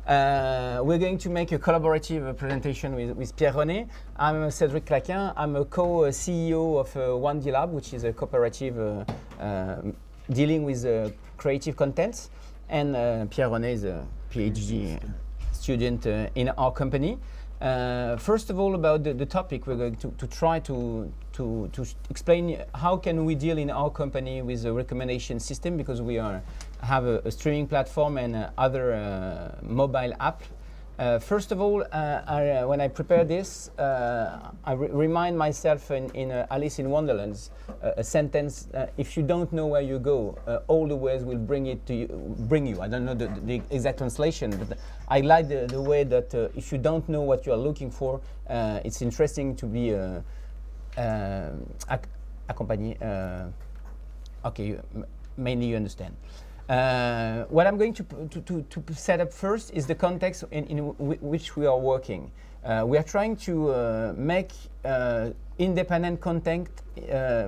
We're going to make a collaborative presentation with Pierre-René. I'm Cédric Claquin. I'm a co-CEO of One D Lab, which is a cooperative dealing with creative content. And Pierre-René is a PhD student in our company. First of all, about the topic, we're going to try to explain how can we deal in our company with a recommendation system, because we have a streaming platform and other mobile app. First of all, when I prepare this, I remind myself in Alice in Wonderland, a sentence: if you don't know where you go, all the ways will bring you. I don't know the exact translation, but I like the way that if you don't know what you are looking for, it's interesting to be accompagné. Okay, mainly you understand. What I'm going to set up first is the context in which we are working. We are trying to make independent content,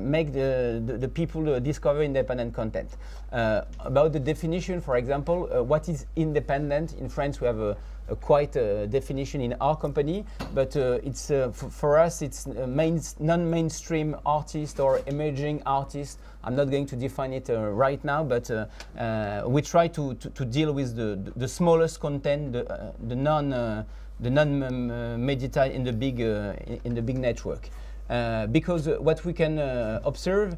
make the people discover independent content. About the definition, for example, what is independent? In France, we have a quite a definition in our company, but it's for us it's non-mainstream artist or emerging artist. I'm not going to define it right now, but we try to deal with the smallest content, the non-mediated in the big network. Because what we can observe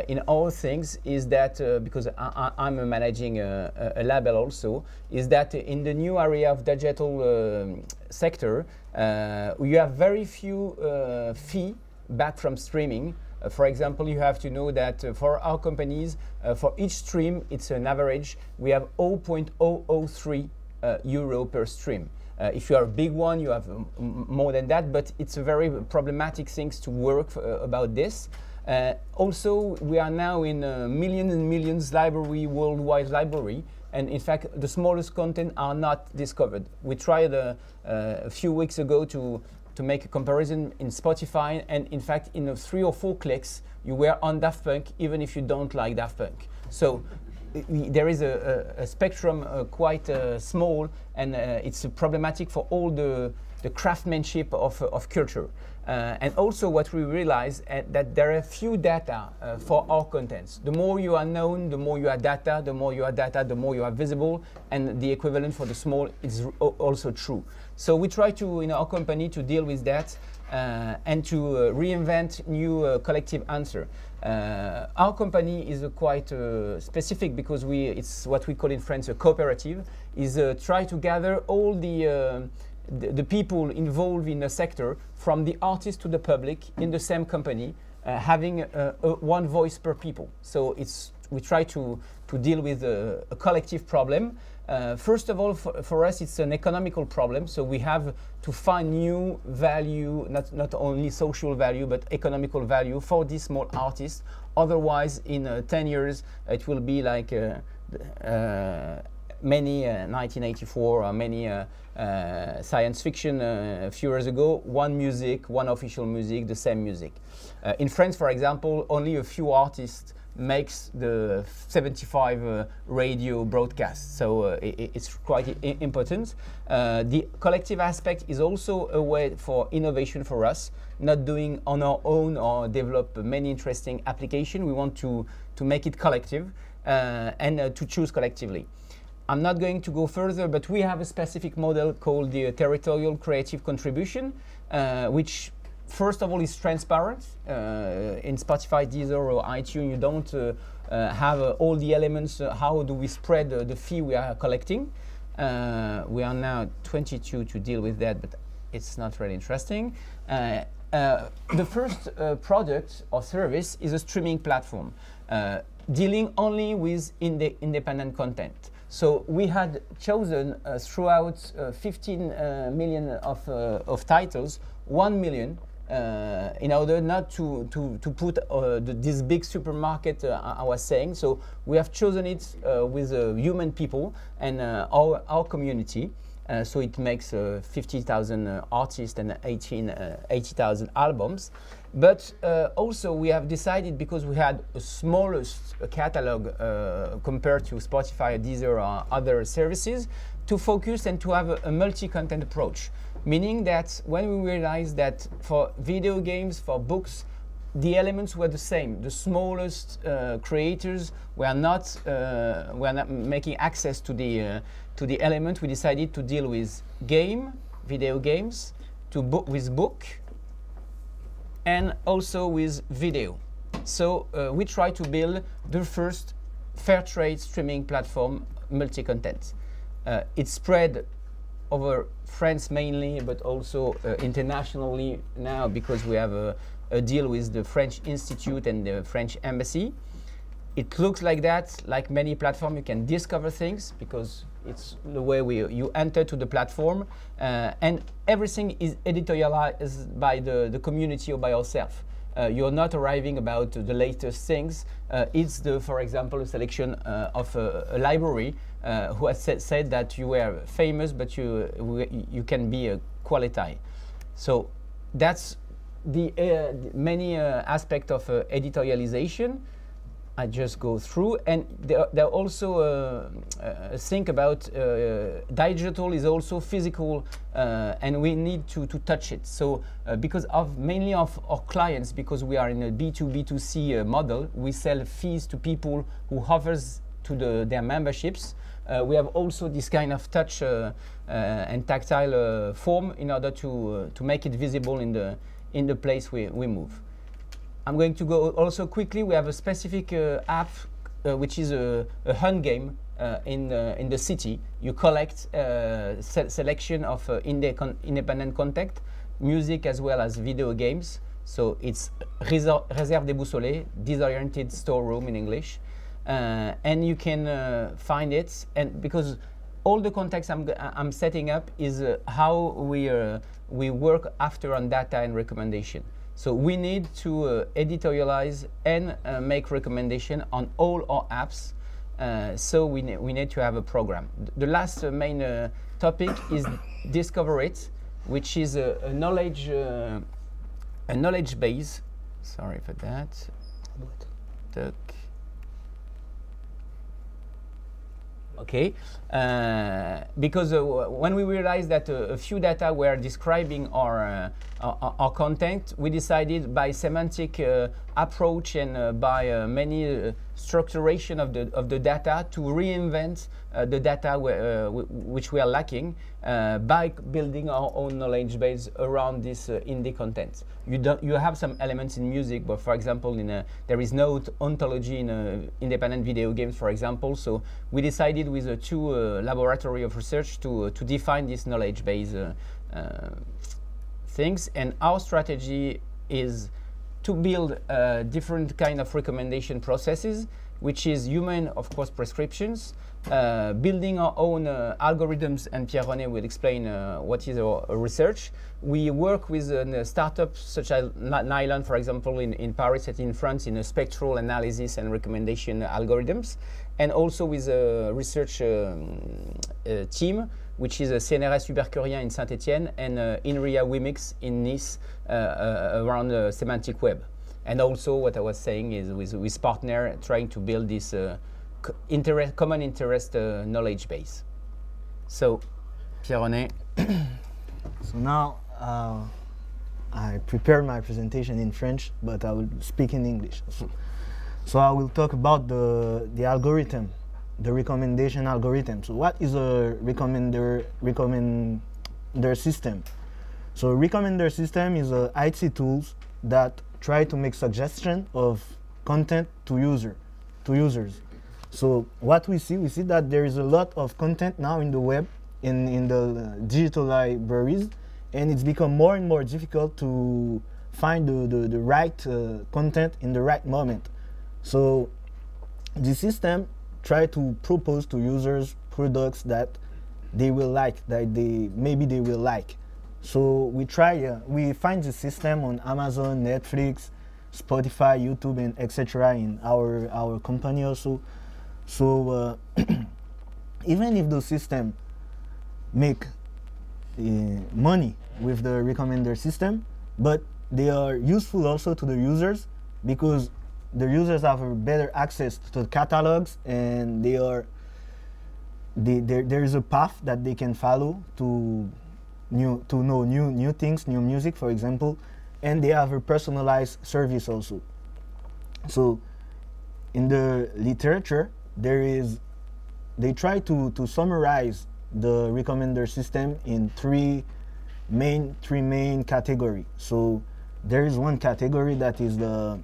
in all things is that, because I'm managing a label also, is that in the new area of digital sector, you have very few fee back from streaming. For example, you have to know that for our companies, for each stream, it's an average. We have 0.003 euro per stream. If you are a big one, you have more than that, but it's a very problematic thing to work about this. Also, we are now in millions and millions library, worldwide library, and in fact, the smallest content are not discovered. We tried a few weeks ago to make a comparison in Spotify, and in fact, in 3 or 4 clicks, you were on Daft Punk, even if you don't like Daft Punk. So there is a spectrum quite small, and it's problematic for all the craftsmanship of culture. And also what we realize that there are few data for our contents. The more you are known, the more you are data, the more you are data, the more you are visible, and the equivalent for the small is also true. So we try to, in our company, to deal with that and to reinvent new collective answer. Our company is quite specific because it's what we call in France a cooperative, is try to gather all the people involved in the sector, from the artist to the public, in the same company, having one voice per people. So we try to deal with a collective problem. First of all, for us, it's an economical problem. So we have to find new value, not only social value, but economical value for these small artists. Otherwise, in 10 years, it will be like many 1984 or many science fiction a few years ago, one music, one official music, the same music. In France, for example, only a few artists makes the 75 radio broadcasts, so it's quite important. The collective aspect is also a way for innovation for us, not doing on our own or develop many interesting applications. We want to make it collective and to choose collectively. I'm not going to go further, but we have a specific model called the territorial creative contribution, which first of all is transparent. In Spotify, Deezer or iTunes, you don't have all the elements. How do we spread the fee we are collecting? We are now 22 to deal with that, but it's not really interesting. The first product or service is a streaming platform, dealing only with independent content. So we had chosen throughout 15 million of titles, 1 million, in order not to put this big supermarket I was saying. So we have chosen it with human people and our community. So it makes 50,000 artists and 80,000 albums. But also we have decided, because we had a smallest catalog compared to Spotify, Deezer, or other services, to focus and to have a multi-content approach. Meaning that when we realized that for video games, for books, the elements were the same. The smallest creators were not making access to the element. We decided to deal with video games, with book, and also with video. So we try to build the first fair trade streaming platform, multi-content. It's spread over France mainly, but also internationally now, because we have a deal with the French Institute and the French Embassy. It looks like that, like many platforms. You can discover things because it's the way you enter to the platform, and everything is editorialized by the community or by yourself. You're not arriving about the latest things. It's for example, a selection of a library who has said that you were famous, but you can be a quality. So that's the many aspects of editorialization. I just go through, and there also think about digital is also physical, and we need to touch it. So because of mainly of our clients, because we are in a B2B2C model, we sell fees to people who offers to their memberships. We have also this kind of touch and tactile form in order to make it visible in the place we move. I'm going to go also quickly. We have a specific app which is a hunt game in the city. You collect selection of independent content, music as well as video games. So it's Réserve déboussolée, disoriented storeroom in English. And you can find it, and because all the context I'm setting up is how we work after on data and recommendation. So we need to editorialize and make recommendation on all our apps. So we need to have a program. The last main topic is Discover It, which is a knowledge base. Sorry for that. Okay, because when we realized that a few data were describing our content, we decided by semantic approach and by many structuration of the data to reinvent the data which we are lacking by building our own knowledge base around this indie content. You have some elements in music, but for example, there is no ontology in independent video games, for example. So we decided with two laboratory of research to define this knowledge base things. And our strategy is to build different kind of recommendation processes, which is human, of course, prescriptions, building our own algorithms, and Jean-René will explain what is our research. We work with startups such as Nylon, for example, in Paris and in France, in a spectral analysis and recommendation algorithms, and also with a research team, which is a CNRS Supercurien in Saint-Étienne and INRIA Wimix in Nice around the semantic web. And also what I was saying is with partner trying to build this common interest knowledge base. So, Jean-René. So now I prepared my presentation in French, but I will speak in English. So I will talk about the algorithm, the recommendation algorithm. So what is a recommender system? So recommender system is a IT tools that try to make suggestion of content to users. So what we see that there is a lot of content now in the web, in the digital libraries, and it's become more and more difficult to find the right content in the right moment. So the system try to propose to users products that they will like, that maybe they will like. So we find the system on Amazon, Netflix, Spotify, YouTube, and etc. in our company also. So even if the system make money with the recommender system, but they are useful also to the users because the users have a better access to the catalogs, and there is a path that they can follow to know new things, new music, for example, and they have a personalized service also. So in the literature, they try to summarize the recommender system in three main categories. So there is one category that is the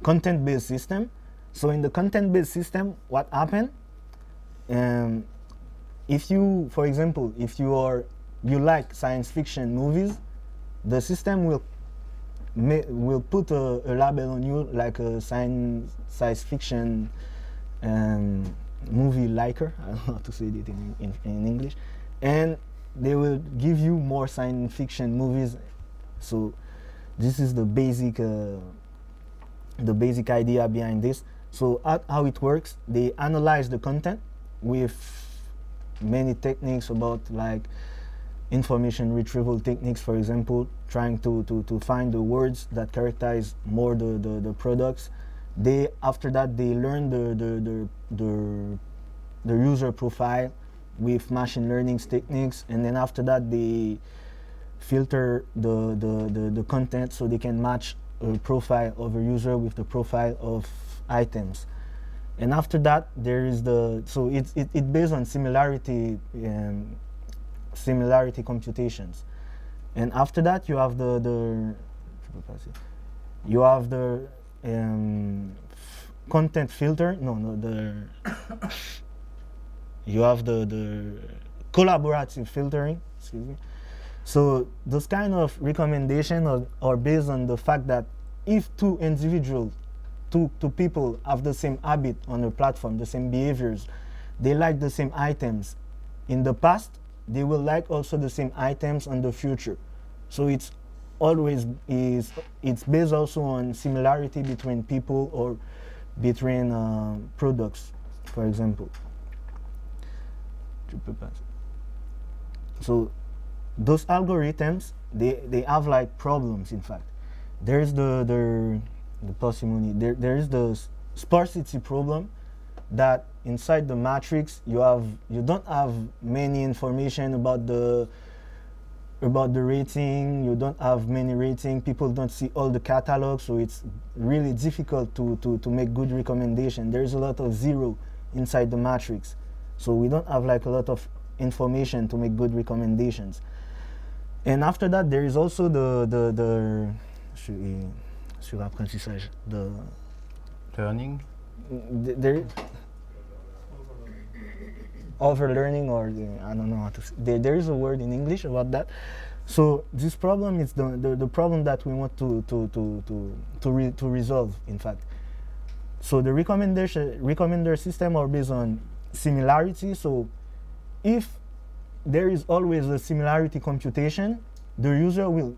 content-based system. So in the content-based system, what happened? If you, for example, if you like science fiction movies, the system will put a label on you like a science fiction movie liker. I don't know how to say it in English, and they will give you more science fiction movies. So this is the basic idea behind this. So how it works, they analyze the content with many techniques about like information retrieval techniques, for example, trying to find the words that characterize more the products. After that they learn the user profile with machine learning techniques, and then after that they filter the content so they can match a profile of a user with the profile of items. And after that there is so it's based on similarity computations. And after that you have the content filter. You have the collaborative filtering, excuse me. So those kind of recommendations are based on the fact that if two people have the same habit on the platform, the same behaviors, they like the same items in the past, they will like also the same items in the future. So it's based also on similarity between people or between products, for example. So those algorithms, they have like problems. In fact, there's the parsimony. There is the sparsity problem, that inside the matrix you don't have many information about the rating. You don't have many rating. People don't see all the catalogs, so it's really difficult to make good recommendation. There's a lot of zero inside the matrix, so we don't have like a lot of information to make good recommendations. And after that, there is also the Learning. There overlearning, or I don't know how to say. There is a word in English about that. So this problem is the problem that we want to resolve, in fact. So the recommender system are based on similarity. So if there is always a similarity computation, the user will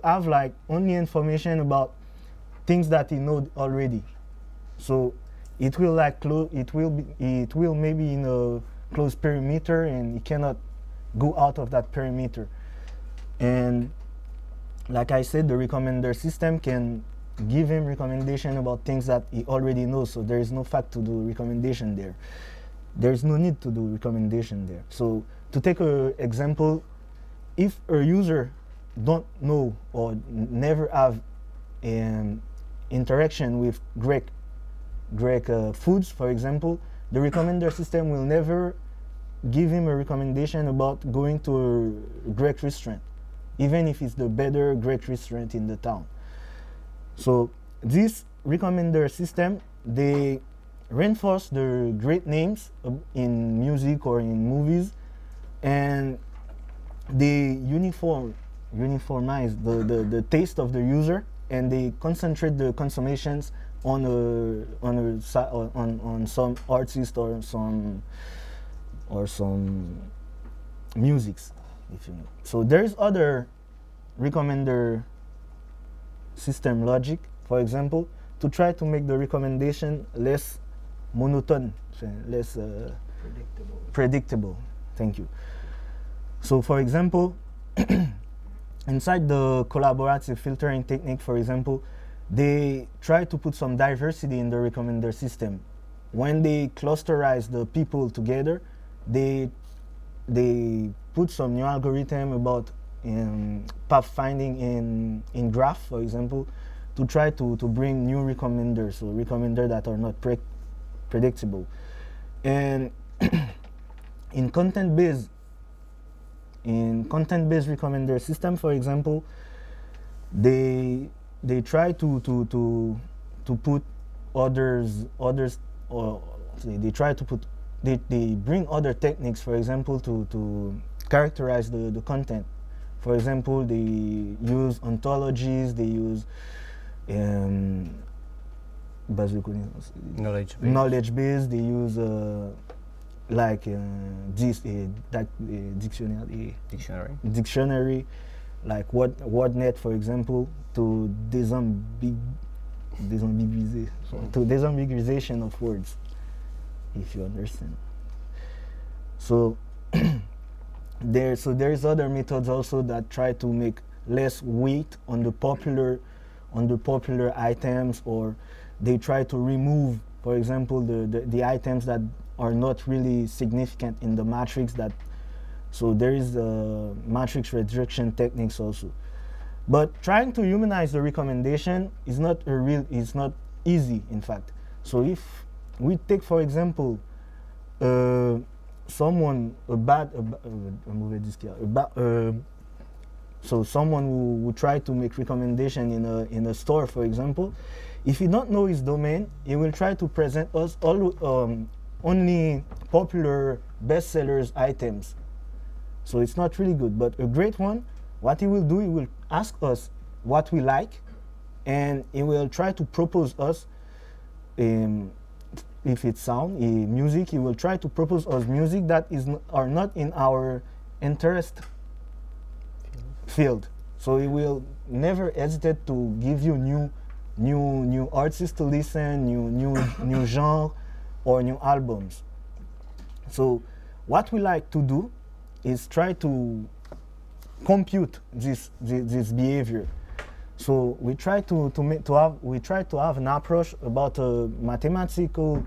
have like only information about things that he knows already. So it will like it will maybe in a closed perimeter, and he cannot go out of that perimeter. And like I said, the recommender system can give him recommendation about things that he already knows. So there is no fact to do recommendation there. There is no need to do recommendation there. So to take an example, if a user don't know or never have an interaction with Greek foods, for example, the recommender system will never give him a recommendation about going to a Greek restaurant, even if it's the better Greek restaurant in the town. So this recommender system, they reinforce the great names in music or in movies, and they uniformize the taste of the user, and they concentrate the consummations on some artist or some musics, if you know. So there is other recommender system logic, for example, to try to make the recommendation less monotone, less predictable. Thank you. So for example, inside the collaborative filtering technique, for example, they try to put some diversity in the recommender system. When they clusterize the people together, they put some new algorithm about path finding in graph, for example, to try to bring new recommenders, so recommenders that are not predictable. And in content-based recommender system, for example, they try to put others, or they try to put, they bring other techniques, for example, to characterize the content. For example, they use ontologies, they use knowledge base, they use like dictionary, like WordNet, for example, to desambiguization of words, if you understand. So there's other methods also that try to make less weight on the popular items, or they try to remove, for example, the items that are not really significant in the matrix. So there is matrix reduction techniques also. But trying to humanize the recommendation is not easy, in fact. So if we take, for example, someone so someone who try to make recommendation in a store, for example, if you don't know his domain, he will try to present us only popular bestsellers items. So it's not really good. But a great one, what he will do, he will ask us what we like, and he will try to propose us, if it's sound, music, he will try to propose us music that are not in our interest field. So he will never hesitate to give you new artists to listen, new genre, or new albums. So what we like to do is try to compute this behavior. So we try to have an approach about a mathematical.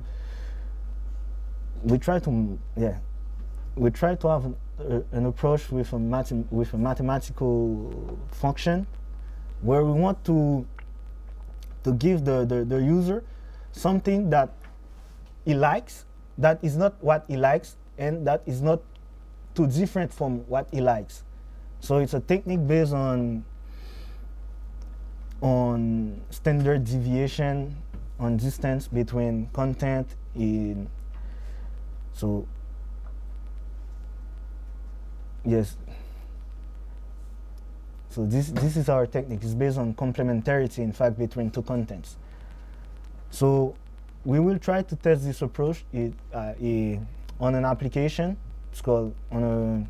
We try to have an approach with a mathematical function, where we want to give the user something that he likes, that is not what he likes, and that is not too different from what he likes. So it's a technique based on standard deviation, on distance between content so yes. So this is our technique. It's based on complementarity, in fact, between two contents. So we will try to test this approach on an application. It's called on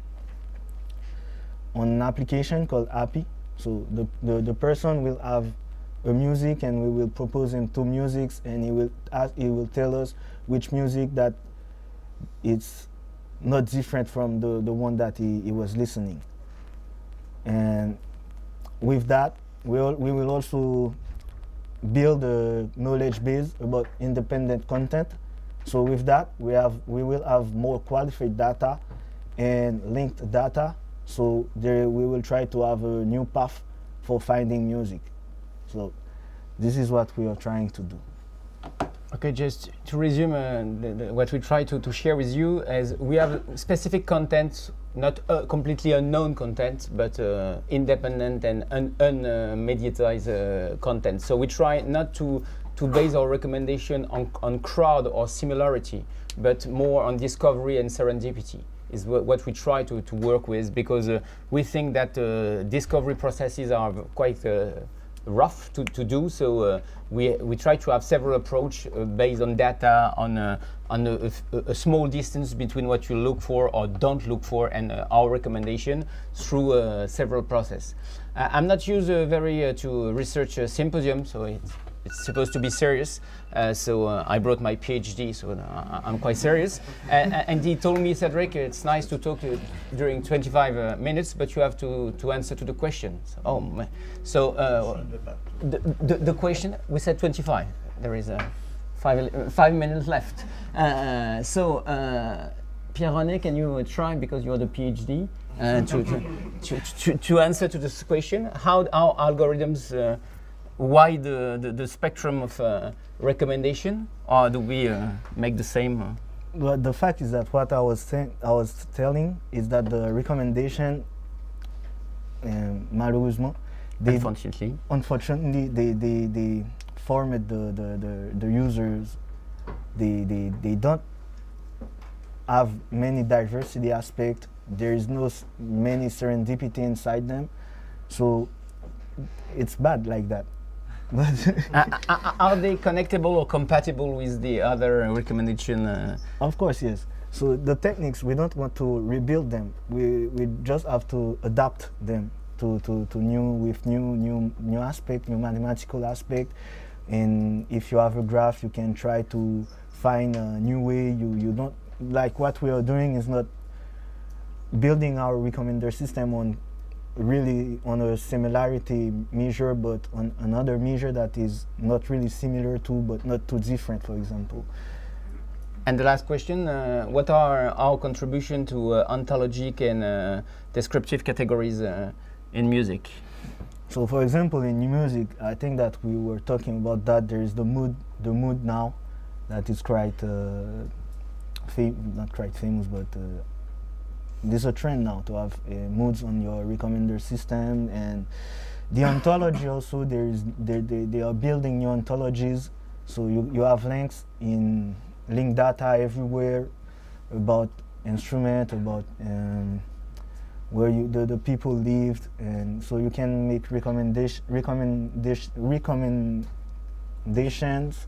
an application called API. So the person will have a music, and we will propose him two musics, and he will tell us which music that it's not different from the one that he was listening. And with that, we will also build a knowledge base about independent content. So with that, we will have more qualified data and linked data. So we will try to have a new path for finding music. So this is what we are trying to do. Okay, just to resume what we try to share with you, is we have specific content, not completely unknown content, but independent and unmediatized content. So we try not to base our recommendation on crowd or similarity, but more on discovery and serendipity is what we try to work with, because we think that discovery processes are quite rough to do. So we try to have several approaches based on data, on a small distance between what you look for or don't look for and our recommendation through several processes. I'm not used very to research symposium, so it's supposed to be serious. So I brought my PhD, so I'm quite serious. And he told me, Cédric, it's nice to talk during 25 minutes, but you have to answer to the question. So, the question, we said 25. There is 5 minutes left. Pierre-René, can you try, because you're the PhD, to answer to this question? How are algorithms, why the spectrum of recommendation, or do we make the same? Well, the fact is that what I was telling is that the recommendation, malheureusement, unfortunately, they format the users. They don't have many diversity aspect. There is no many serendipity inside them, so it's bad like that. Are they connectable or compatible with the other recommendation? Of course, yes. So the techniques, we don't want to rebuild them. We just have to adapt them to new aspect, new mathematical aspect. And if you have a graph, you can try to find a new way. You don't, like what we are doing is not building our recommender system on a similarity measure, but on another measure that is not really similar to, but not too different, for example. And the last question, what are our contribution to ontologic and descriptive categories in music? So, for example, in music, I think that we were talking about that. There is the mood now, that is quite not quite famous, but there's a trend now to have moods on your recommender system, and the ontology also. They are building new ontologies, so you have links in link data everywhere about instrument, about where the people lived, and so you can make recommendations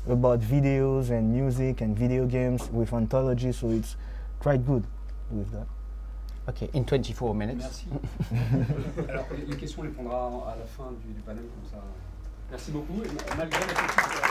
about videos and music and video games with ontology, so it's quite good with that. Okay, in 24 minutes. Merci. Alors, les questions, on les prendra à la fin du panel, comme ça. Merci beaucoup. Et malgré la